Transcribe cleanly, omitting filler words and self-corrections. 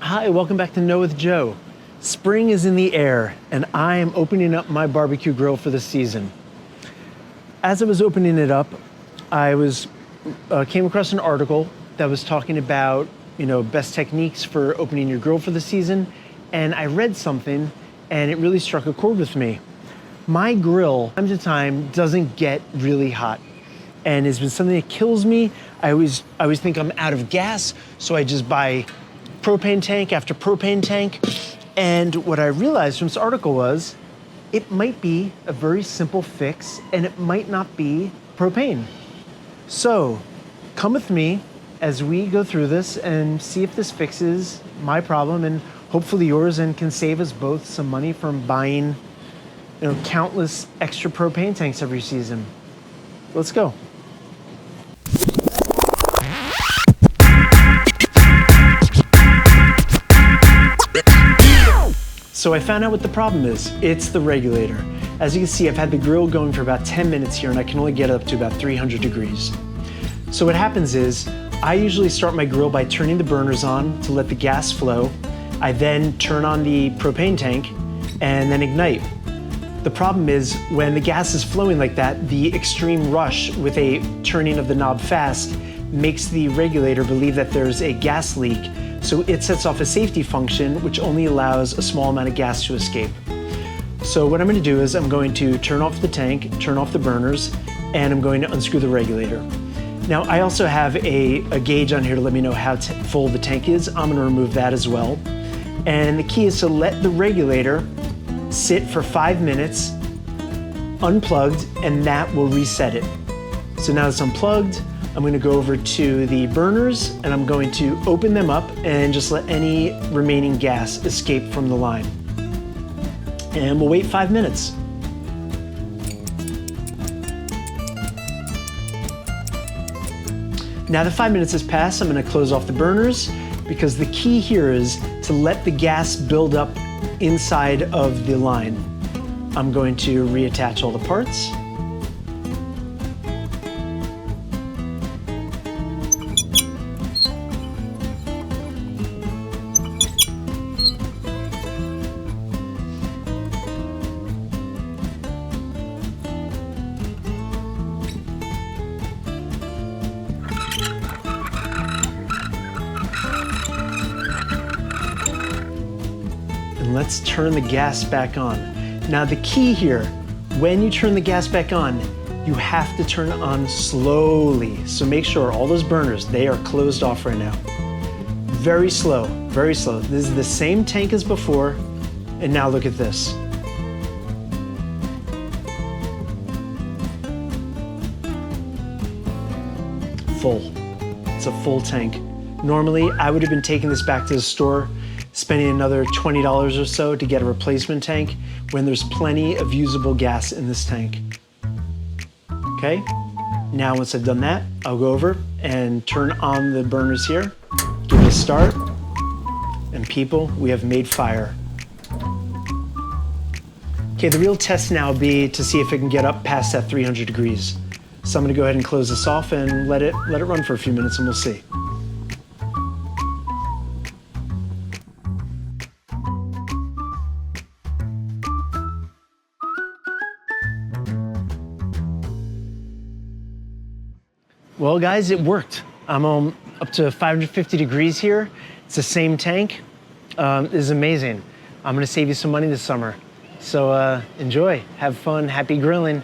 Hi, welcome back to Know with Joe. Spring is in the air, and I am opening up my barbecue grill for the season. As I was opening it up, I came across an article that was talking about, best techniques for opening your grill for the season, and I read something, and it really struck a chord with me. My grill, time to time, doesn't get really hot, and it's been something that kills me. I always think I'm out of gas, so I just buy propane tank after propane tank. And what I realized from this article was it might be a very simple fix, and it might not be propane. So come with me as we go through this and see if this fixes my problem and hopefully yours, and can save us both some money from buying countless extra propane tanks every season. Let's go. So I found out what the problem is. It's the regulator. As you can see, I've had the grill going for about 10 minutes here, and I can only get it up to about 300 degrees. So what happens is, I usually start my grill by turning the burners on to let the gas flow. I then turn on the propane tank and then ignite. The problem is, when the gas is flowing like that, the extreme rush with a turning of the knob fast makes the regulator believe that there's a gas leak. So it sets off a safety function, which only allows a small amount of gas to escape. So what I'm going to do is I'm going to turn off the tank, turn off the burners, and I'm going to unscrew the regulator. Now, I also have a gauge on here to let me know how full the tank is. I'm going to remove that as well. And the key is to let the regulator sit for 5 minutes unplugged, and that will reset it. So now it's unplugged, I'm going to go over to the burners, and I'm going to open them up and just let any remaining gas escape from the line. And we'll wait 5 minutes. Now that 5 minutes has passed, I'm going to close off the burners, because the key here is to let the gas build up inside of the line. I'm going to reattach all the parts. And let's turn the gas back on. Now the key here, when you turn the gas back on, you have to turn it on slowly. So make sure all those burners, they are closed off right now. Very slow, very slow. This is the same tank as before, and now look at this. Full. It's a full tank. Normally, I would have been taking this back to the store, spending another $20 or so to get a replacement tank, when there's plenty of usable gas in this tank. Okay, now once I've done that, I'll go over and turn on the burners here, give it a start, and people, we have made fire. Okay, the real test now will be to see if it can get up past that 300 degrees. So I'm gonna go ahead and close this off and let it run for a few minutes, and we'll see. Well, guys, it worked. I'm up to 550 degrees here. It's the same tank. This is amazing. I'm gonna save you some money this summer. So enjoy, have fun, happy grilling.